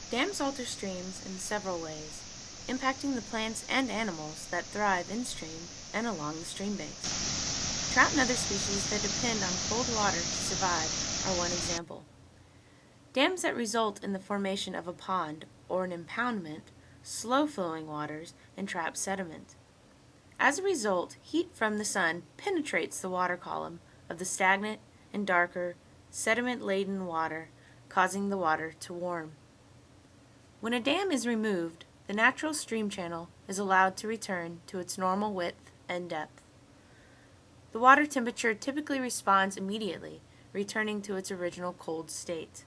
Dams alter streams in several ways, impacting the plants and animals that thrive in stream and along the stream banks. Trout and other species that depend on cold water to survive are one example. Dams that result in the formation of a pond or an impoundment slow flowing waters and trap sediment. As a result, heat from the sun penetrates the water column of the stagnant and darker, sediment-laden water, causing the water to warm. When a dam is removed, the natural stream channel is allowed to return to its normal width and depth. The water temperature typically responds immediately, returning to its original cold state.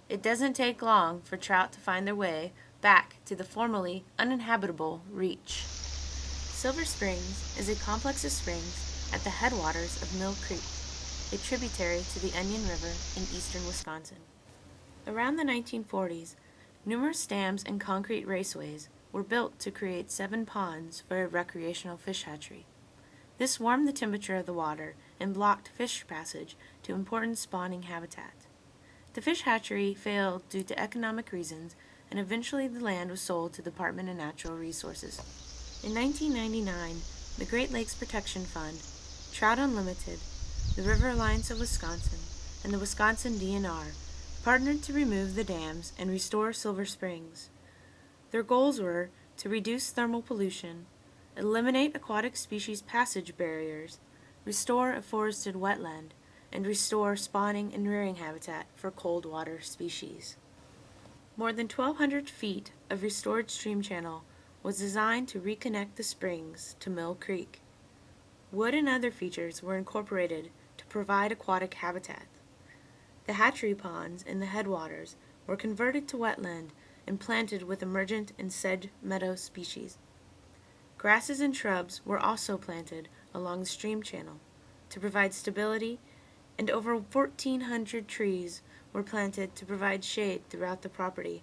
It doesn't take long for trout to find their way back to the formerly uninhabitable reach. Silver Springs is a complex of springs at the headwaters of Mill Creek, a tributary to the Onion River in eastern Wisconsin. Around the 1940s, numerous dams and concrete raceways were built to create 7 ponds for a recreational fish hatchery. This warmed the temperature of the water and blocked fish passage to important spawning habitat. The fish hatchery failed due to economic reasons, and eventually the land was sold to the Department of Natural Resources. In 1999, the Great Lakes Protection Fund, Trout Unlimited, the River Alliance of Wisconsin, and the Wisconsin DNR partnered to remove the dams and restore Silver Springs. Their goals were to reduce thermal pollution, eliminate aquatic species passage barriers, restore a forested wetland, and restore spawning and rearing habitat for cold water species. More than 1,200 feet of restored stream channel was designed to reconnect the springs to Mill Creek. Wood and other features were incorporated to provide aquatic habitat. The hatchery ponds in the headwaters were converted to wetland and planted with emergent and sedge meadow species. Grasses and shrubs were also planted along the stream channel to provide stability, and over 1,400 trees were planted to provide shade throughout the property.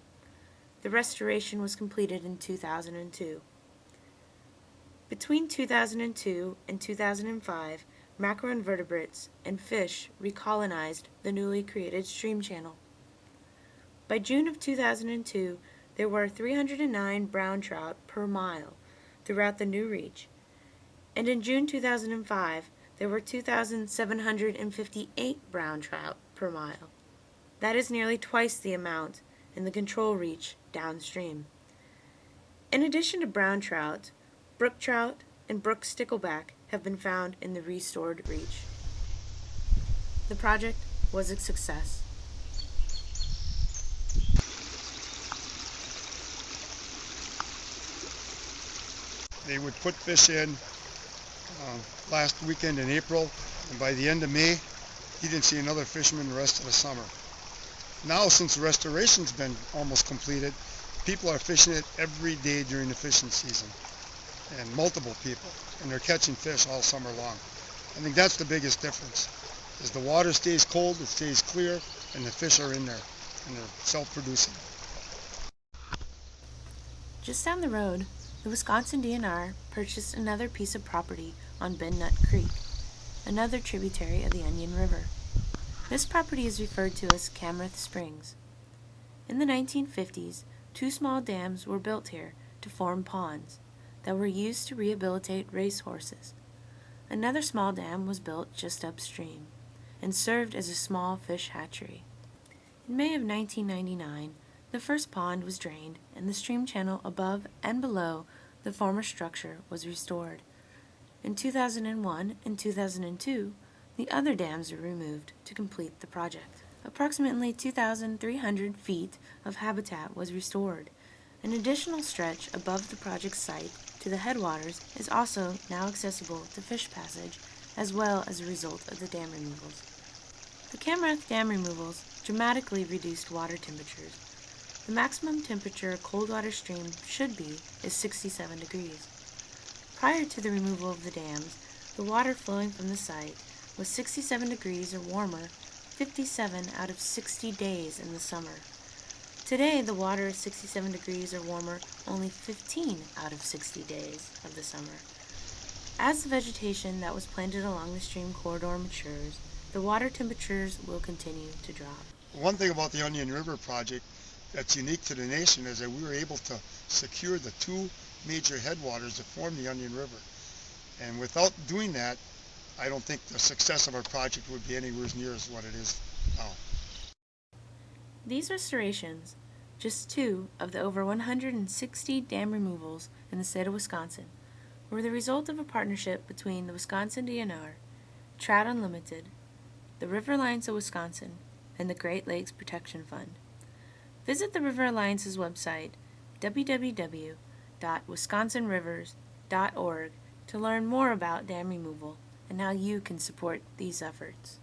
The restoration was completed in 2002. Between 2002 and 2005, macroinvertebrates and fish recolonized the newly created stream channel. By June of 2002, there were 309 brown trout per mile throughout the new reach, and in June 2005, there were 2,758 brown trout per mile. That is nearly twice the amount in the control reach downstream. In addition to brown trout, brook trout and brook stickleback have been found in the restored reach. The project was a success. They would put fish in last weekend in April, and by the end of May, you didn't see another fisherman the rest of the summer. Now, since the restoration's been almost completed, people are fishing it every day during the fishing season, and multiple people, and they're catching fish all summer long. I think that's the biggest difference, is the water stays cold, it stays clear, and the fish are in there, and they're self-producing. Just down the road, the Wisconsin DNR purchased another piece of property on Bend Nut Creek, another tributary of the Onion River. This property is referred to as Camrith Springs. In the 1950s, 2 small dams were built here to form ponds that were used to rehabilitate racehorses. Another small dam was built just upstream and served as a small fish hatchery. In May of 1999, the first pond was drained and the stream channel above and below the former structure was restored. In 2001 and 2002, the other dams were removed to complete the project. Approximately 2,300 feet of habitat was restored. An additional stretch above the project site to the headwaters is also now accessible to fish passage, as well as a result of the dam removals. The Camrith dam removals dramatically reduced water temperatures. The maximum temperature a cold water stream should be is 67 degrees. Prior to the removal of the dams, the water flowing from the site was 67 degrees or warmer 57 out of 60 days in the summer. Today, the water is 67 degrees or warmer only 15 out of 60 days of the summer. As the vegetation that was planted along the stream corridor matures, the water temperatures will continue to drop. One thing about the Onion River project, that's unique to the nation is that we were able to secure the two major headwaters that form the Onion River. And without doing that, I don't think the success of our project would be anywhere near as what it is now. These restorations, just two of the over 160 dam removals in the state of Wisconsin, were the result of a partnership between the Wisconsin DNR, Trout Unlimited, the River Alliance of Wisconsin, and the Great Lakes Protection Fund. Visit the River Alliance's website, www.wisconsinrivers.org, to learn more about dam removal and how you can support these efforts.